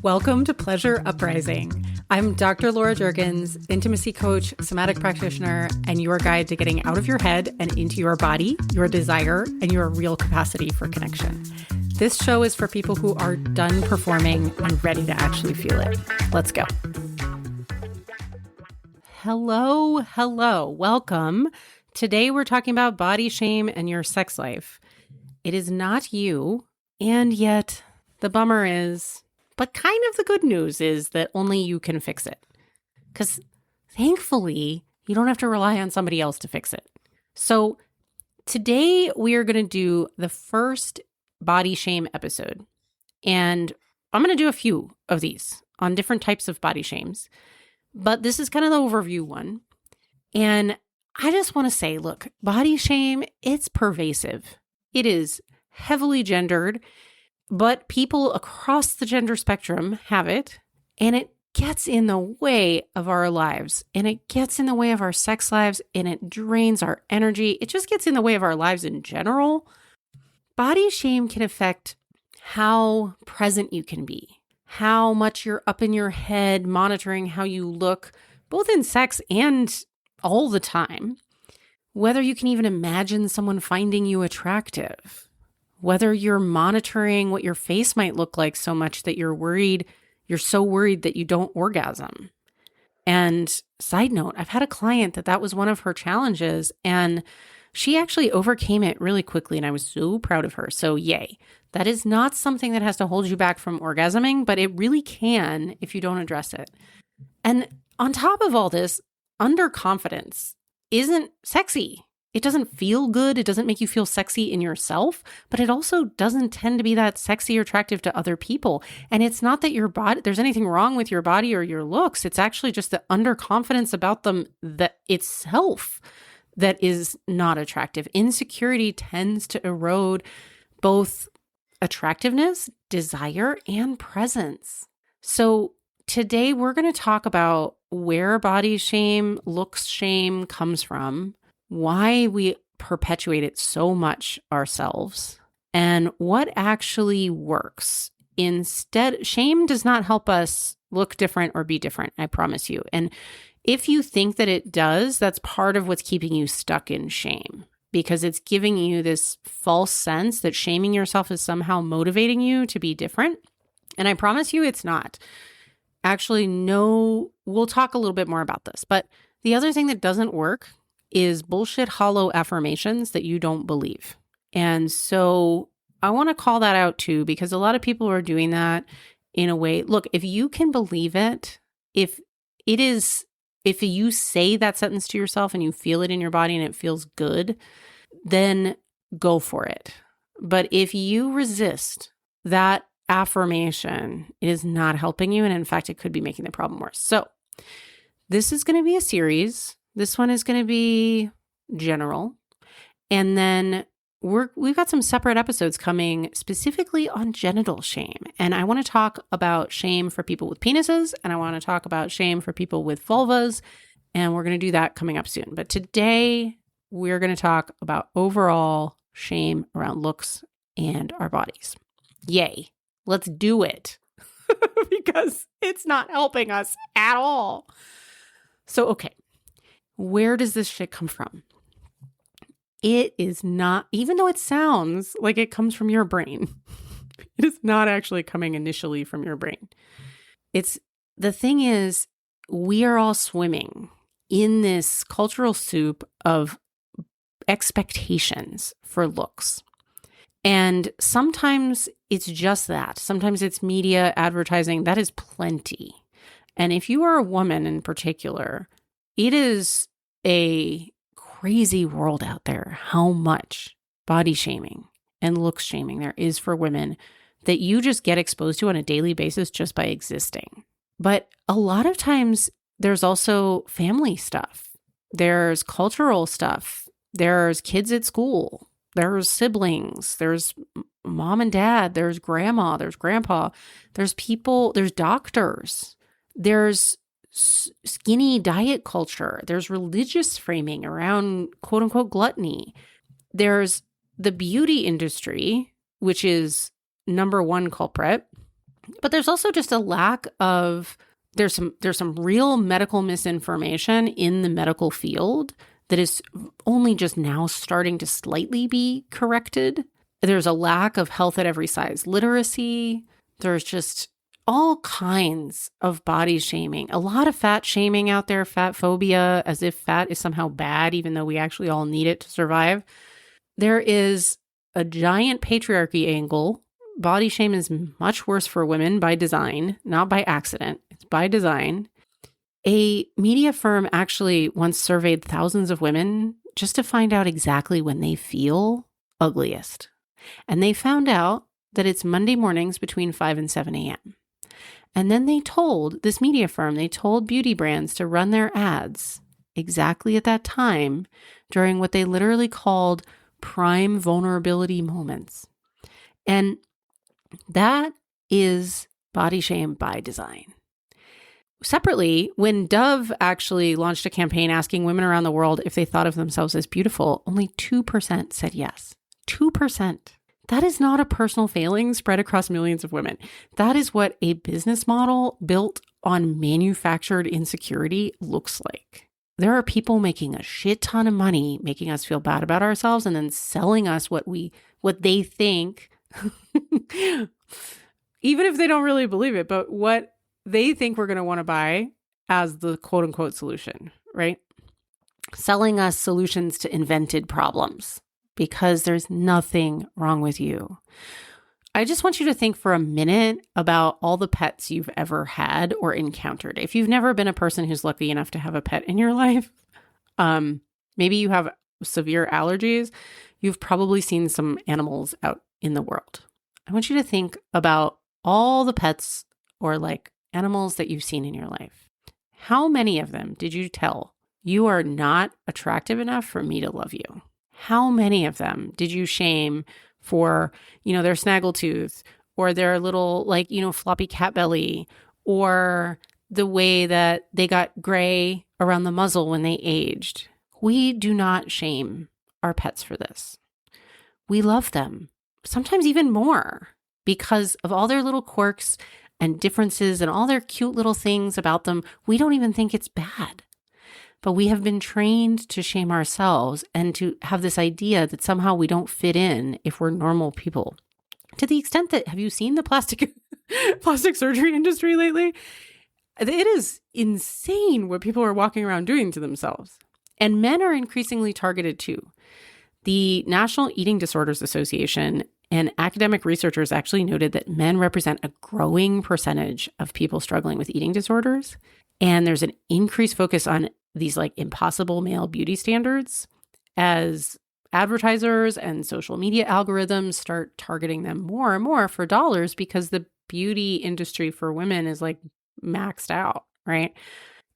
Welcome to Pleasure Uprising. I'm Dr. Laura Juergens, intimacy coach, somatic practitioner, and your guide to getting out of your head and into your body, your desire, and your real capacity for connection. This show is for people who are done performing and ready to actually feel it. Let's go. Hello, welcome. Today we're talking about body shame and your sex life. It is not you, and yet the bummer is, but kind of the good news is that only you can fix it. Because thankfully, you don't have to rely on somebody else to fix it. So today we are going to do the first body shame episode. And I'm going to do a few of these on different types of body shames. But this is kind of the overview one. And I just want to say, look, body shame, it's pervasive. It is heavily gendered. But people across the gender spectrum have it, and it gets in the way of our lives, and it gets in the way of our sex lives, and it drains our energy. It just gets in the way of our lives in general. Body shame can affect how present you can be, how much you're up in your head, monitoring how you look, both in sex and all the time, whether you can even imagine someone finding you attractive, whether you're monitoring what your face might look like so much that you're so worried that you don't orgasm. And side note, I've had a client that was one of her challenges, and she actually overcame it really quickly, and I was so proud of her. So yay. That is not something that has to hold you back from orgasming, but it really can if you don't address it. And on top of all this, underconfidence isn't sexy. It doesn't feel good. It doesn't make you feel sexy in yourself, but it also doesn't tend to be that sexy or attractive to other people. And it's not that your body, there's anything wrong with your body or your looks. It's actually just the underconfidence about them that itself that is not attractive. Insecurity tends to erode both attractiveness, desire, and presence. So today we're going to talk about where body shame, looks shame comes from, why we perpetuate it so much ourselves, and what actually works. Instead, shame does not help us look different or be different, I promise you. And if you think that it does, that's part of what's keeping you stuck in shame, because it's giving you this false sense that shaming yourself is somehow motivating you to be different. And I promise you it's not. Actually, no, we'll talk a little bit more about this. But the other thing that doesn't work is bullshit hollow affirmations that you don't believe. And so I want to call that out too, because a lot of people are doing that in a way. Look, if you can believe it, if you say that sentence to yourself and you feel it in your body and it feels good, then go for it. But if you resist that affirmation, it is not helping you. And in fact, it could be making the problem worse. So this is going to be a series. This one is going to be general. And then we've got some separate episodes coming specifically on genital shame. And I want to talk about shame for people with penises, and I want to talk about shame for people with vulvas. And we're going to do that coming up soon. But today we're going to talk about overall shame around looks and our bodies. Yay. Let's do it. Because it's not helping us at all. So, okay. Where does this shit come from? It is not, even though it sounds like it comes from your brain, it is not actually coming initially from your brain. The thing is, we are all swimming in this cultural soup of expectations for looks. And sometimes it's just that. Sometimes it's media, advertising. That is plenty. And if you are a woman in particular, it is a crazy world out there, how much body shaming and looks shaming there is for women that you just get exposed to on a daily basis just by existing. But a lot of times there's also family stuff. There's cultural stuff. There's kids at school. There's siblings. There's mom and dad. There's grandma. There's grandpa. There's people. There's doctors. There's skinny diet culture. There's religious framing around quote unquote gluttony. There's the beauty industry, which is number one culprit. But there's also just a lack of, there's some real medical misinformation in the medical field that is only just now starting to slightly be corrected. There's a lack of health at every size literacy. There's just all kinds of body shaming, a lot of fat shaming out there, fat phobia, as if fat is somehow bad, even though we actually all need it to survive. There is a giant patriarchy angle. Body shame is much worse for women by design, not by accident. It's by design. A media firm actually once surveyed thousands of women just to find out exactly when they feel ugliest. And they found out that it's Monday mornings between 5 and 7 a.m. And then they told this media firm, they told beauty brands to run their ads exactly at that time during what they literally called prime vulnerability moments. And that is body shame by design. Separately, when Dove actually launched a campaign asking women around the world if they thought of themselves as beautiful, only 2% said yes. 2%. That is not a personal failing spread across millions of women. That is what a business model built on manufactured insecurity looks like. There are people making a shit ton of money, making us feel bad about ourselves, and then selling us what they think, even if they don't really believe it, but what they think we're going to want to buy as the quote unquote solution, right? Selling us solutions to invented problems because there's nothing wrong with you. I just want you to think for a minute about all the pets you've ever had or encountered. If you've never been a person who's lucky enough to have a pet in your life, maybe you have severe allergies, you've probably seen some animals out in the world. I want you to think about all the pets or like animals that you've seen in your life. How many of them did you tell you are not attractive enough for me to love you? How many of them did you shame for, their snaggletooth or their little floppy cat belly or the way that they got gray around the muzzle when they aged? We do not shame our pets for this. We love them, sometimes even more, because of all their little quirks and differences and all their cute little things about them. We don't even think it's bad. But we have been trained to shame ourselves and to have this idea that somehow we don't fit in if we're normal people. To the extent that, have you seen the plastic surgery industry lately? It is insane what people are walking around doing to themselves. And men are increasingly targeted too. The National Eating Disorders Association and academic researchers actually noted that men represent a growing percentage of people struggling with eating disorders. And there's an increased focus on these impossible male beauty standards as advertisers and social media algorithms start targeting them more and more for dollars because the beauty industry for women is maxed out, right?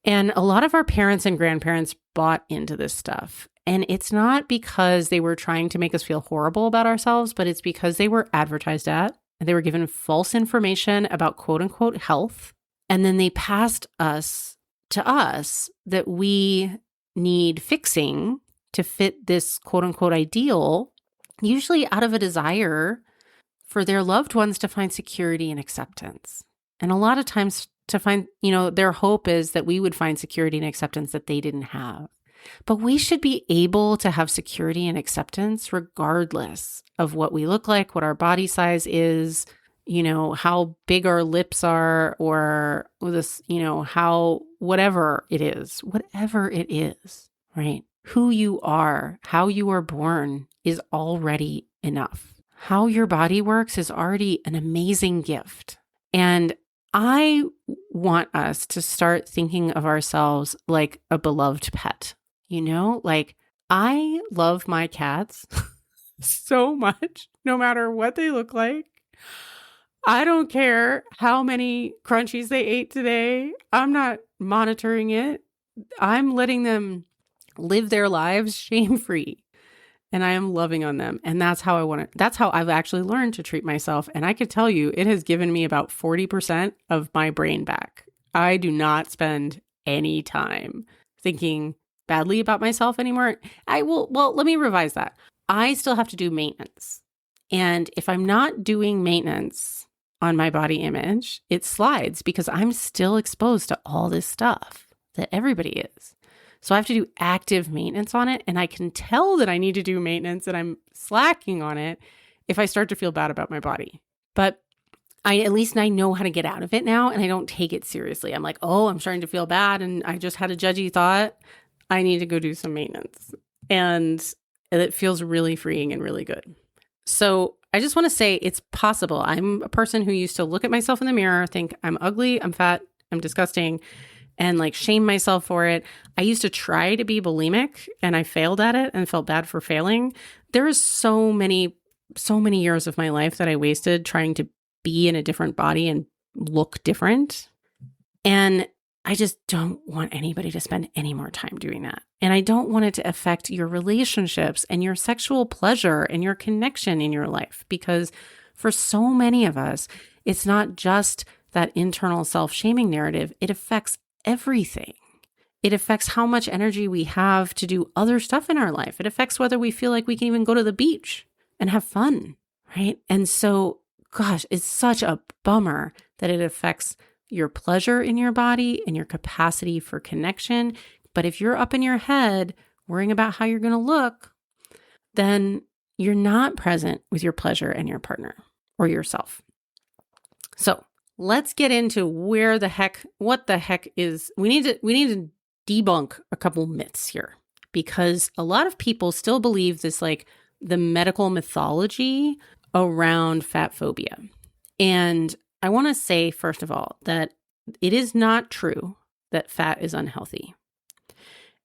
And a lot of our parents and grandparents bought into this stuff. And it's not because they were trying to make us feel horrible about ourselves, but it's because they were advertised at and they were given false information about quote unquote health. And then they passed to us that we need fixing to fit this quote unquote ideal, usually out of a desire for their loved ones to find security and acceptance. And a lot of times to find, their hope is that we would find security and acceptance that they didn't have. But we should be able to have security and acceptance regardless of what we look like, what our body size is, how big our lips are, or this, whatever it is, right? Who you are, how you are born is already enough. How your body works is already an amazing gift. And I want us to start thinking of ourselves like a beloved pet. I love my cats so much, no matter what they look like. I don't care how many crunchies they ate today. I'm not monitoring it. I'm letting them live their lives shame-free. And I am loving on them. And that's how that's how I've actually learned to treat myself. And I could tell you, it has given me about 40% of my brain back. I do not spend any time thinking badly about myself anymore. Let me revise that. I still have to do maintenance. And if I'm not doing maintenance, on my body image, it slides because I'm still exposed to all this stuff that everybody is. So I have to do active maintenance on it. And I can tell that I need to do maintenance and I'm slacking on it if I start to feel bad about my body. But at least I know how to get out of it now, and I don't take it seriously. I'm like, oh, I'm starting to feel bad and I just had a judgy thought. I need to go do some maintenance. And it feels really freeing and really good. So I just want to say it's possible. I'm a person who used to look at myself in the mirror, think I'm ugly, I'm fat, I'm disgusting, and like shame myself for it. I used to try to be bulimic and I failed at it and felt bad for failing. There is so many years of my life that I wasted trying to be in a different body and look different. And I just don't want anybody to spend any more time doing that. And I don't want it to affect your relationships and your sexual pleasure and your connection in your life. Because for so many of us, it's not just that internal self-shaming narrative. It affects everything. It affects how much energy we have to do other stuff in our life. It affects whether we feel like we can even go to the beach and have fun, right? And so, gosh, it's such a bummer that it affects your pleasure in your body and your capacity for connection. But if you're up in your head worrying about how you're going to look, then you're not present with your pleasure and your partner or yourself. So let's get into what the heck is. We need to debunk a couple myths here, because a lot of people still believe this, like the medical mythology around fat phobia. And I want to say, first of all, that it is not true that fat is unhealthy.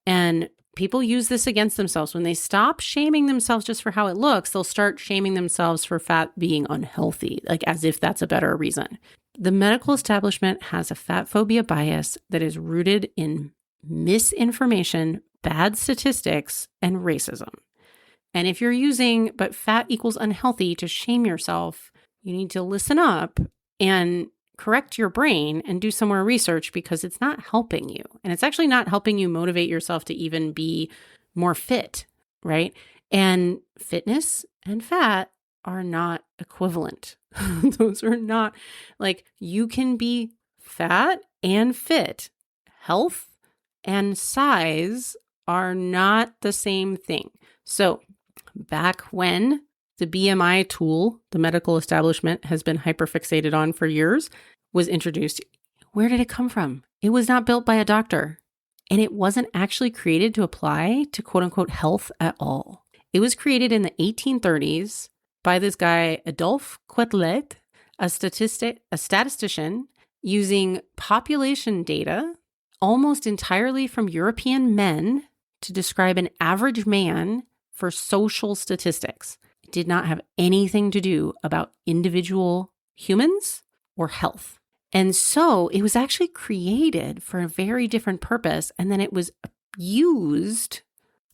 And people use this against themselves. When they stop shaming themselves just for how it looks, they'll start shaming themselves for fat being unhealthy, like as if that's a better reason. The medical establishment has a fat phobia bias that is rooted in misinformation, bad statistics, and racism. And if you're using, but fat equals unhealthy to shame yourself, you need to listen up and correct your brain and do some more research, because it's not helping you. And it's actually not helping you motivate yourself to even be more fit, right? And fitness and fat are not equivalent. Those are not, like, you can be fat and fit. Health and size are not the same thing. So back when the BMI tool, the medical establishment has been hyperfixated on for years, was introduced, where did it come from? It was not built by a doctor. And it wasn't actually created to apply to quote unquote health at all. It was created in the 1830s by this guy, Adolphe Quetelet, a statistician, using population data almost entirely from European men to describe an average man for social statistics. It did not have anything to do about individual humans or health. And so it was actually created for a very different purpose. And then it was used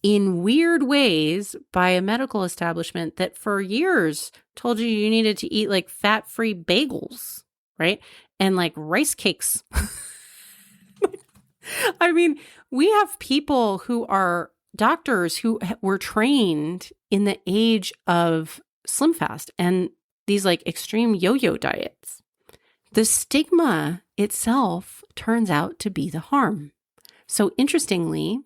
in weird ways by a medical establishment that for years told you needed to eat like fat-free bagels, right? And like rice cakes. I mean, we have people who are doctors who were trained in the age of Slim Fast and these like extreme yo-yo diets. The stigma itself turns out to be the harm. So interestingly,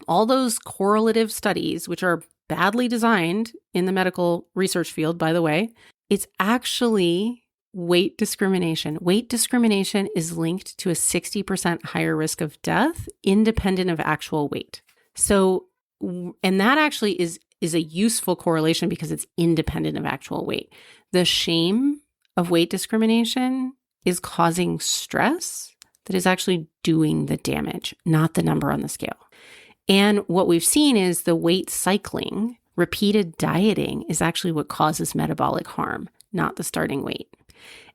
all those correlative studies, which are badly designed in the medical research field, by the way, it's actually weight discrimination. Weight discrimination is linked to a 60% higher risk of death, independent of actual weight. So, and that actually is a useful correlation because it's independent of actual weight. The shame of weight discrimination is causing stress that is actually doing the damage, not the number on the scale. And what we've seen is the weight cycling, repeated dieting is actually what causes metabolic harm, not the starting weight.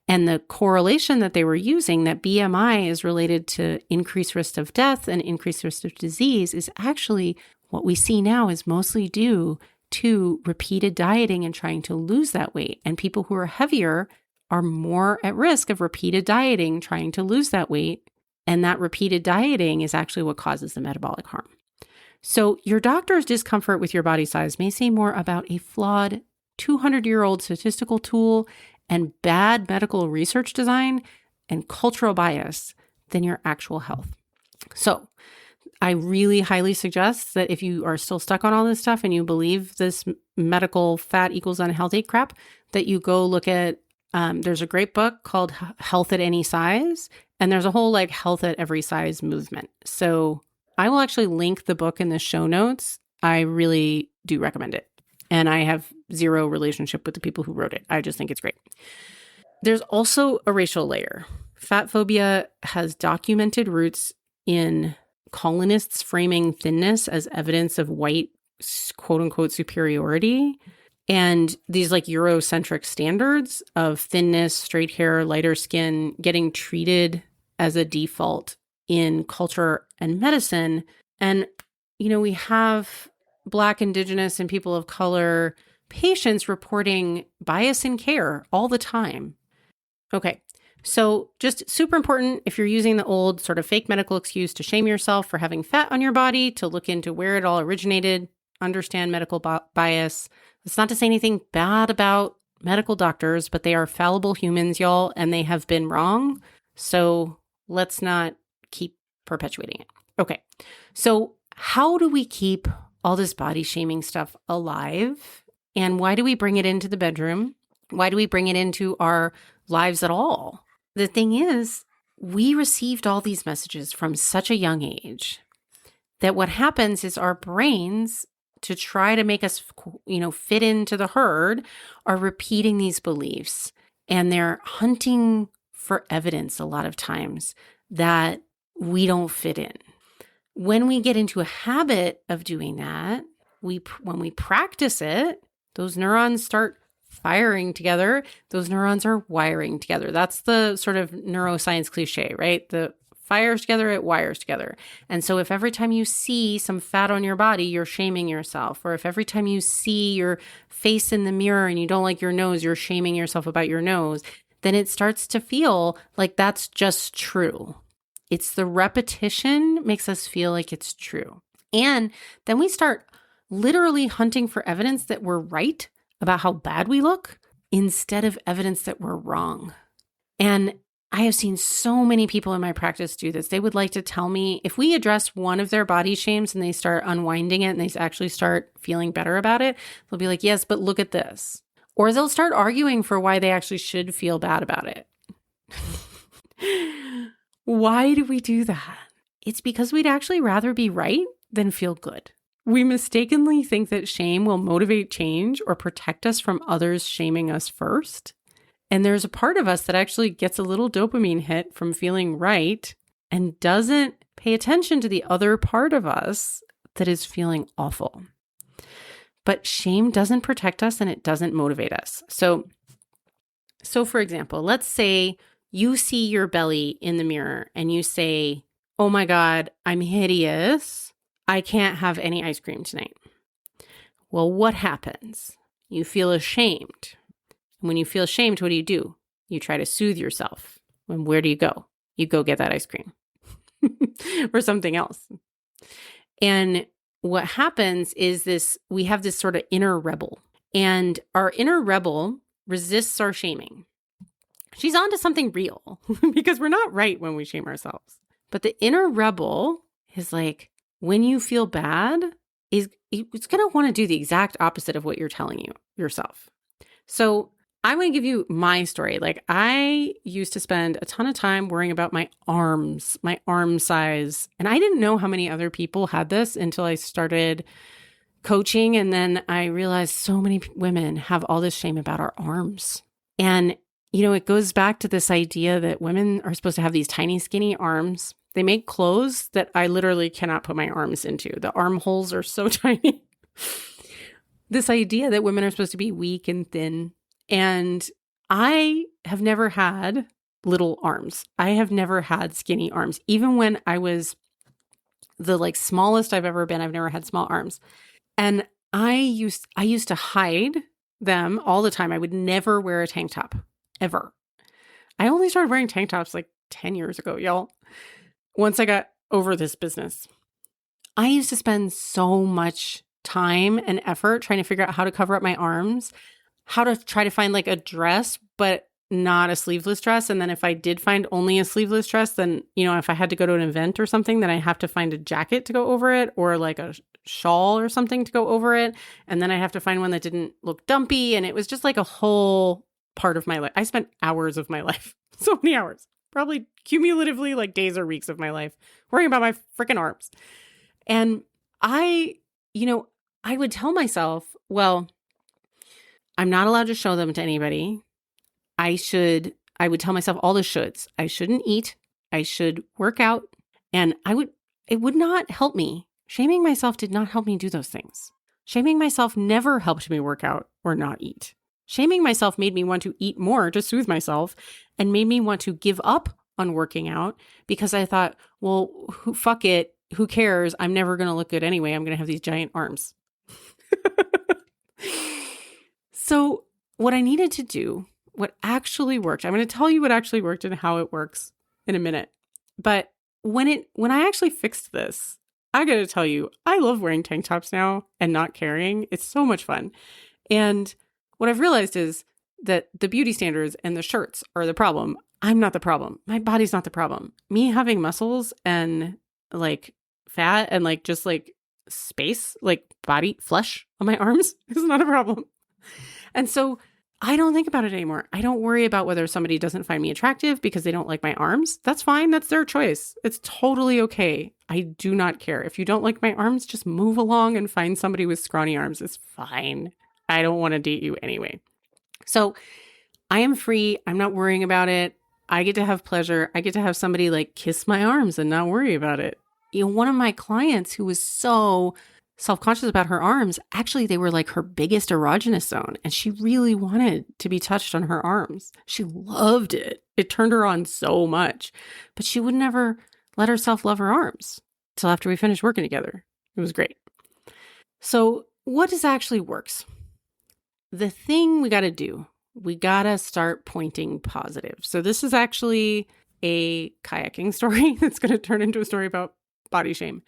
And the correlation that they were using, that BMI is related to increased risk of death and increased risk of disease, is actually what we see now is mostly due to repeated dieting and trying to lose that weight. And people who are heavier are more at risk of repeated dieting, trying to lose that weight. And that repeated dieting is actually what causes the metabolic harm. So your doctor's discomfort with your body size may say more about a flawed 200-year-old statistical tool and bad medical research design and cultural bias than your actual health. So I really highly suggest that if you are still stuck on all this stuff and you believe this medical fat equals unhealthy crap, that you go look at, there's a great book called Health at Any Size, and there's a whole like health at every size movement. So I will actually link the book in the show notes. I really do recommend it. And I have zero relationship with the people who wrote it. I just think it's great. There's also a racial layer. Fat phobia has documented roots in colonists framing thinness as evidence of white, quote unquote, superiority. And these like Eurocentric standards of thinness, straight hair, lighter skin getting treated as a default in culture and medicine. And, you know, we have Black, Indigenous, and people of color patients reporting bias in care all the time. Okay. So just super important, if you're using the old sort of fake medical excuse to shame yourself for having fat on your body, to look into where it all originated, understand medical bias. It's not to say anything bad about medical doctors, but they are fallible humans, y'all, and they have been wrong. So let's not keep perpetuating it. Okay. So how do we keep all this body shaming stuff alive? And why do we bring it into the bedroom? Why do we bring it into our lives at all? The thing is, we received all these messages from such a young age that what happens is our brains, to try to make us, fit into the herd, are repeating these beliefs. And they're hunting for evidence a lot of times that we don't fit in. When we get into a habit of doing that, when we practice it, those neurons start firing together. Those neurons are wiring together. That's the sort of neuroscience cliche, right? The fires together, it wires together. And so if every time you see some fat on your body, you're shaming yourself, or if every time you see your face in the mirror and you don't like your nose, you're shaming yourself about your nose, then it starts to feel like that's just true. It's the repetition makes us feel like it's true. And then we start literally hunting for evidence that we're right about how bad we look instead of evidence that we're wrong. And I have seen so many people in my practice do this. They would like to tell me if we address one of their body shames and they start unwinding it and they actually start feeling better about it, they'll be like, yes, but look at this. Or they'll start arguing for why they actually should feel bad about it. Why do we do that? It's because we'd actually rather be right than feel good. We mistakenly think that shame will motivate change or protect us from others shaming us first. And there's a part of us that actually gets a little dopamine hit from feeling right and doesn't pay attention to the other part of us that is feeling awful. But shame doesn't protect us and it doesn't motivate us. So for example, let's say you see your belly in the mirror and you say, oh my God, I'm hideous. I can't have any ice cream tonight. Well, what happens? You feel ashamed. And when you feel ashamed, what do? You try to soothe yourself. And where do you go? You go get that ice cream or something else. And what happens is we have this sort of inner rebel. And our inner rebel resists our shaming. She's onto something real because we're not right when we shame ourselves. But the inner rebel is like, when you feel bad, it's going to want to do the exact opposite of what you're telling yourself. So I'm going to give you my story. Like, I used to spend a ton of time worrying about my arms, my arm size. And I didn't know how many other people had this until I started coaching. And then I realized so many women have all this shame about our arms. And, it goes back to this idea that women are supposed to have these tiny, skinny arms. They make clothes that I literally cannot put my arms into. The armholes are so tiny. This idea that women are supposed to be weak and thin. And I have never had little arms. I have never had skinny arms. Even when I was the smallest I've ever been, I've never had small arms. And I used to hide them all the time. I would never wear a tank top, ever. I only started wearing tank tops 10 years ago, y'all. Once I got over this business, I used to spend so much time and effort trying to figure out how to cover up my arms. how to try to find like a dress, but not a sleeveless dress. And then if I did find only a sleeveless dress, then, if I had to go to an event or something, then I have to find a jacket to go over it or like a shawl or something to go over it. And then I have to find one that didn't look dumpy. And it was just like a whole part of my life. I spent hours of my life, so many hours, probably cumulatively like days or weeks of my life worrying about my freaking arms. And I would tell myself, well, I'm not allowed to show them to anybody. I would tell myself all the shoulds. I shouldn't eat. I should work out. And it would not help me. Shaming myself did not help me do those things. Shaming myself never helped me work out or not eat. Shaming myself made me want to eat more to soothe myself and made me want to give up on working out because I thought, well, fuck it. Who cares? I'm never going to look good anyway. I'm going to have these giant arms. So what I needed to do, what actually worked, I'm going to tell you what actually worked and how it works in a minute. But when I actually fixed this, I got to tell you, I love wearing tank tops now and not caring. It's so much fun. And what I've realized is that the beauty standards and the shirts are the problem. I'm not the problem. My body's not the problem. Me having muscles and like fat and like just like space, like body flesh on my arms is not a problem. And so I don't think about it anymore. I don't worry about whether somebody doesn't find me attractive because they don't like my arms. That's fine. That's their choice. It's totally okay. I do not care. If you don't like my arms, just move along and find somebody with scrawny arms. It's fine. I don't want to date you anyway. So I am free. I'm not worrying about it. I get to have pleasure. I get to have somebody like kiss my arms and not worry about it. One of my clients who was so self-conscious about her arms, actually, they were like her biggest erogenous zone. And she really wanted to be touched on her arms. She loved it. It turned her on so much. But she would never let herself love her arms till after we finished working together. It was great. So what actually works? The thing we got to do, we got to start pointing positive. So this is actually a kayaking story that's going to turn into a story about body shame.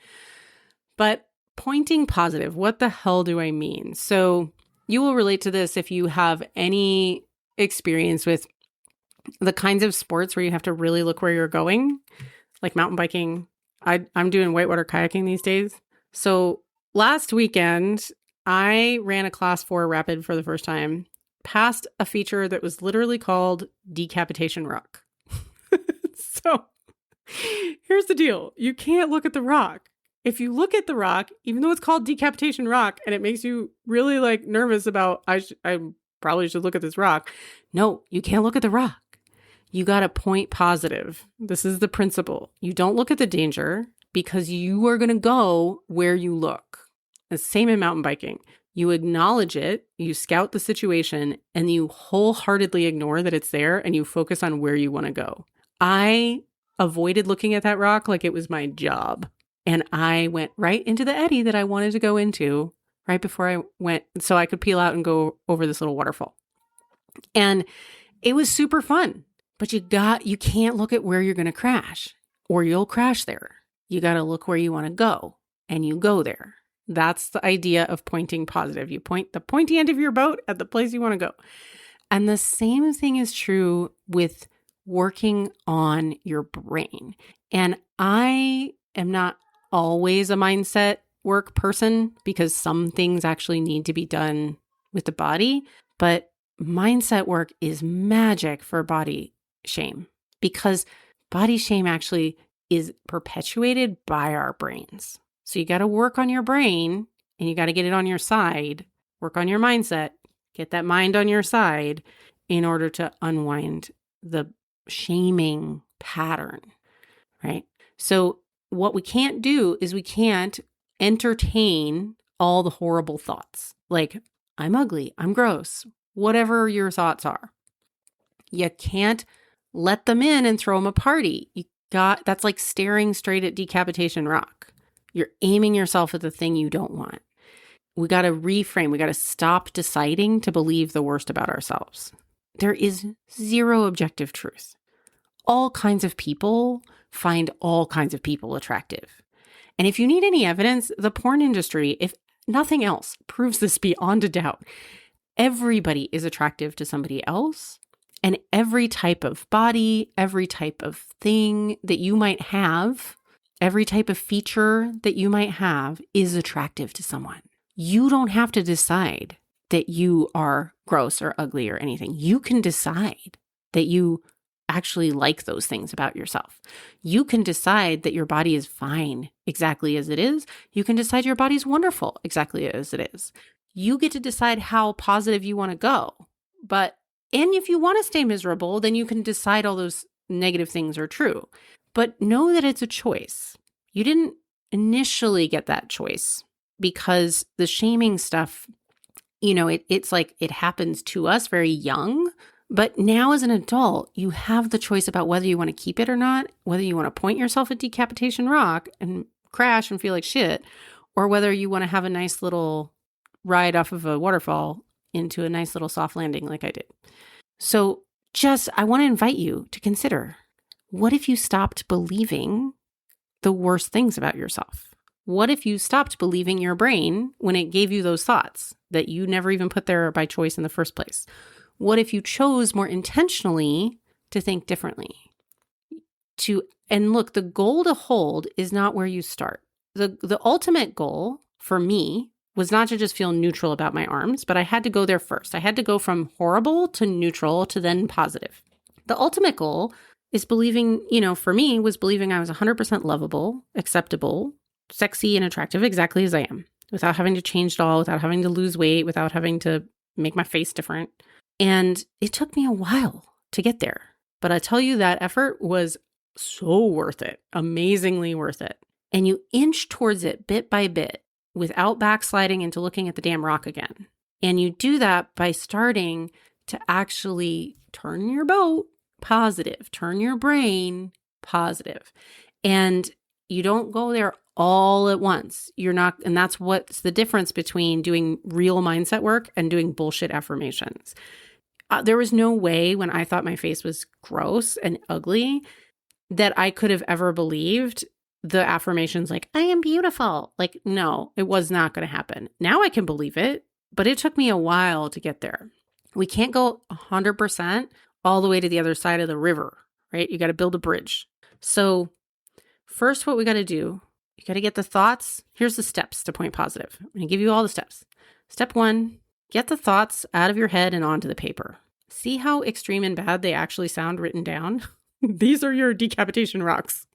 But pointing positive, what the hell do I mean? So you will relate to this if you have any experience with the kinds of sports where you have to really look where you're going, like mountain biking. I'm doing whitewater kayaking these days. So last weekend, I ran a class 4 rapid for the first time, past a feature that was literally called decapitation rock. So here's the deal. You can't look at the rock. If you look at the rock, even though it's called decapitation rock and it makes you really like nervous about, I probably should look at this rock. No, you can't look at the rock. You got to point positive. This is the principle. You don't look at the danger because you are going to go where you look. The same in mountain biking. You acknowledge it, you scout the situation, and you wholeheartedly ignore that it's there and you focus on where you want to go. I avoided looking at that rock like it was my job. And I went right into the eddy that I wanted to go into right before I went so I could peel out and go over this little waterfall. And it was super fun, but you can't look at where you're going to crash or you'll crash there. You got to look where you want to go and you go there. That's the idea of pointing positive. You point the pointy end of your boat at the place you want to go. And the same thing is true with working on your brain. And I am not always a mindset work person because some things actually need to be done with the body, but mindset work is magic for body shame because body shame actually is perpetuated by our brains. So you got to work on your brain and you got to get it on your side, work on your mindset, get that mind on your side in order to unwind the shaming pattern, right? So what we can't do is we can't entertain all the horrible thoughts. Like, I'm ugly, I'm gross, whatever your thoughts are. You can't let them in and throw them a party. That's like staring straight at decapitation rock. You're aiming yourself at the thing you don't want. We got to reframe. We got to stop deciding to believe the worst about ourselves. There is zero objective truth. All kinds of people find all kinds of people attractive. And if you need any evidence, the porn industry, if nothing else, proves this beyond a doubt. Everybody is attractive to somebody else. And every type of body, every type of thing that you might have, every type of feature that you might have is attractive to someone. You don't have to decide that you are gross or ugly or anything. You can decide that you actually like those things about yourself. You can decide that your body is fine exactly as it is. You can decide your body's wonderful exactly as it is. You get to decide how positive you want to go. And if you want to stay miserable, then you can decide all those negative things are true. But know that it's a choice. You didn't initially get that choice because the shaming stuff, it's like it happens to us very young. But now as an adult, you have the choice about whether you want to keep it or not, whether you want to point yourself at Decapitation Rock and crash and feel like shit, or whether you want to have a nice little ride off of a waterfall into a nice little soft landing like I did. So I want to invite you to consider, what if you stopped believing the worst things about yourself? What if you stopped believing your brain when it gave you those thoughts that you never even put there by choice in the first place? What if you chose more intentionally to think differently? And look, the goal to hold is not where you start. The ultimate goal for me was not to just feel neutral about my arms, but I had to go there first. I had to go from horrible to neutral to then positive. The ultimate goal is believing, for me, was believing I was 100% lovable, acceptable, sexy, and attractive exactly as I am, without having to change at all, without having to lose weight, without having to make my face different. And it took me a while to get there. But I tell you, that effort was so worth it, amazingly worth it. And you inch towards it bit by bit, without backsliding into looking at the damn rock again. And you do that by starting to actually turn your boat positive, turn your brain positive. And you don't go there all at once. And that's what's the difference between doing real mindset work and doing bullshit affirmations. There was no way when I thought my face was gross and ugly that I could have ever believed the affirmations like, I am beautiful. Like, no, it was not going to happen. Now I can believe it, but it took me a while to get there. We can't go 100% all the way to the other side of the river, right? You got to build a bridge. So first, what we got to do, you got to get the thoughts. Here's the steps to point positive. I'm going to give you all the steps. Step 1, get the thoughts out of your head and onto the paper. See how extreme and bad they actually sound written down? These are your decapitation rocks.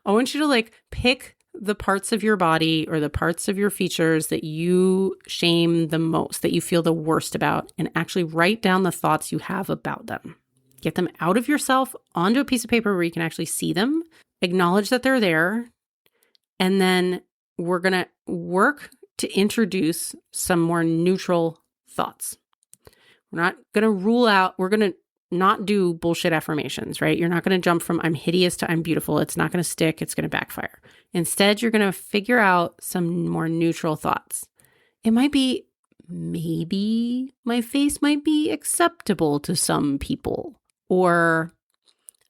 I want you to pick the parts of your body or the parts of your features that you shame the most, that you feel the worst about, and actually write down the thoughts you have about them. Get them out of yourself onto a piece of paper where you can actually see them, acknowledge that they're there, and then we're going to work to introduce some more neutral thoughts. We're not going to rule out, we're going to not do bullshit affirmations, right? You're not going to jump from I'm hideous to I'm beautiful. It's not going to stick. It's going to backfire. Instead, you're going to figure out some more neutral thoughts. It might be, maybe my face might be acceptable to some people, or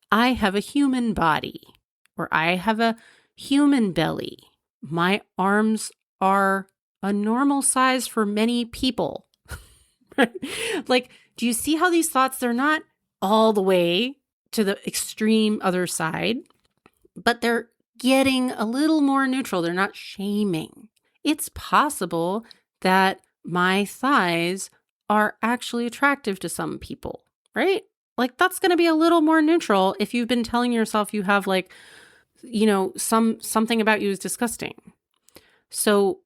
I have a human body, or I have a human belly. My arms are a normal size for many people. Like, do you see how these thoughts, they're not all the way to the extreme other side, but they're getting a little more neutral. They're not shaming. It's possible that my thighs are actually attractive to some people, right? Like, that's going to be a little more neutral if you've been telling yourself you have something about you is disgusting. So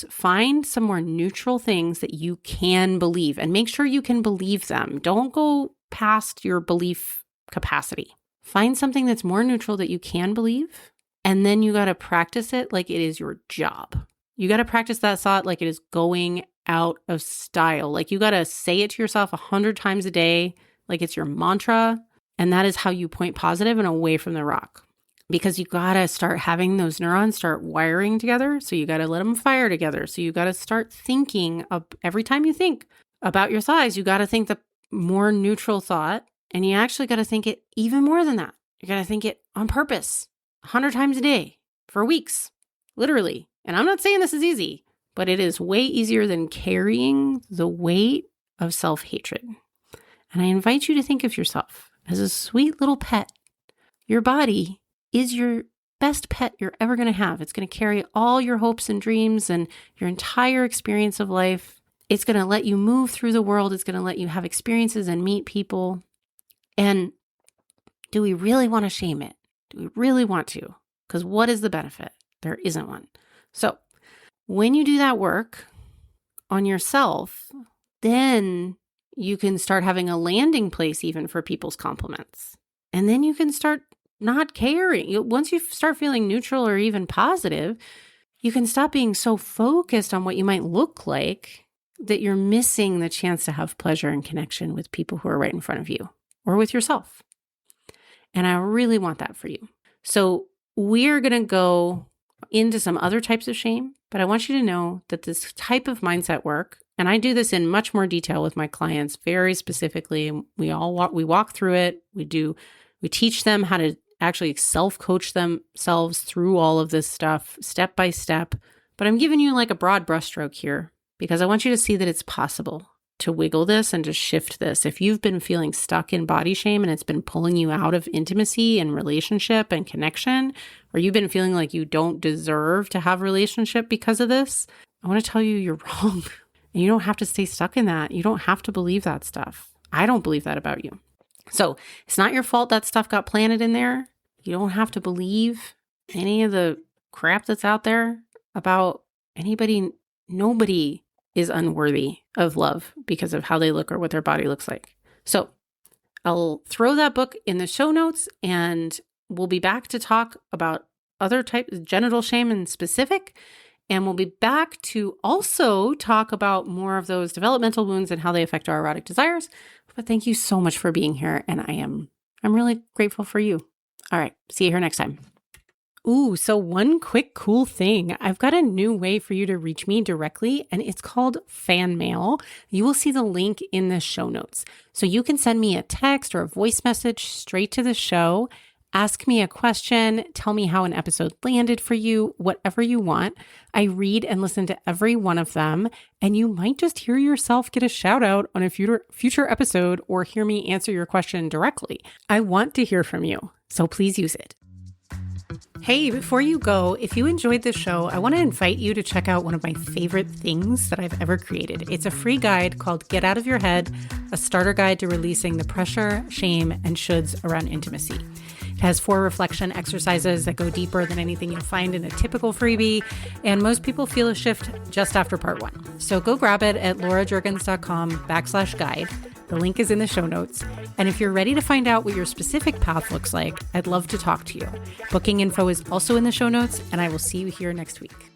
find some more neutral things that you can believe, and make sure you can believe them. Don't go past your belief capacity. Find something that's more neutral that you can believe, and then you got to practice it like it is your job. You got to practice that thought like it is going out of style. Like, you got to say it to yourself 100 times a day, like it's your mantra, and that is how you point positive and away from the rock. Because you got to start having those neurons start wiring together. So you got to let them fire together. So you got to start thinking of every time you think about your thighs, you got to think the more neutral thought. And you actually got to think it even more than that. You got to think it on purpose 100 times a day for weeks, literally. And I'm not saying this is easy, but it is way easier than carrying the weight of self-hatred. And I invite you to think of yourself as a sweet little pet. Your body is your best pet you're ever going to have. It's going to carry all your hopes and dreams and your entire experience of life. It's going to let you move through the world. It's going to let you have experiences and meet people. And do we really want to shame it? Do we really want to? Because what is the benefit? There isn't one. So when you do that work on yourself, then you can start having a landing place even for people's compliments. And then you can start not caring. Once you start feeling neutral or even positive, you can stop being so focused on what you might look like that you're missing the chance to have pleasure and connection with people who are right in front of you or with yourself. And I really want that for you. So we're going to go into some other types of shame, but I want you to know that this type of mindset work, and I do this in much more detail with my clients, very specifically. We walk through it. We teach them how to actually self-coach themselves through all of this stuff step by step. But I'm giving you like a broad brushstroke here because I want you to see that it's possible to wiggle this and to shift this. If you've been feeling stuck in body shame and it's been pulling you out of intimacy and relationship and connection, or you've been feeling like you don't deserve to have relationship because of this, I want to tell you you're wrong. And you don't have to stay stuck in that. You don't have to believe that stuff. I don't believe that about you. So it's not your fault that stuff got planted in there. You don't have to believe any of the crap that's out there about anybody. Nobody is unworthy of love because of how they look or what their body looks like. So I'll throw that book in the show notes and we'll be back to talk about other types, genital shame in specific. And we'll be back to also talk about more of those developmental wounds and how they affect our erotic desires. But thank you so much for being here. And I'm really grateful for you. All right. See you here next time. Ooh, so one quick cool thing. I've got a new way for you to reach me directly, and it's called fan mail. You will see the link in the show notes. So you can send me a text or a voice message straight to the show. Ask me a question, tell me how an episode landed for you, whatever you want. I read and listen to every one of them, and you might just hear yourself get a shout out on a future episode or hear me answer your question directly. I want to hear from you, so please use it. Hey, before you go, if you enjoyed this show, I want to invite you to check out one of my favorite things that I've ever created. It's a free guide called Get Out of Your Head, a starter guide to releasing the pressure, shame, and shoulds around intimacy. It has 4 reflection exercises that go deeper than anything you'll find in a typical freebie, and most people feel a shift just after part 1. So go grab it at laurajurgens.com/guide. The link is in the show notes. And if you're ready to find out what your specific path looks like, I'd love to talk to you. Booking info is also in the show notes, and I will see you here next week.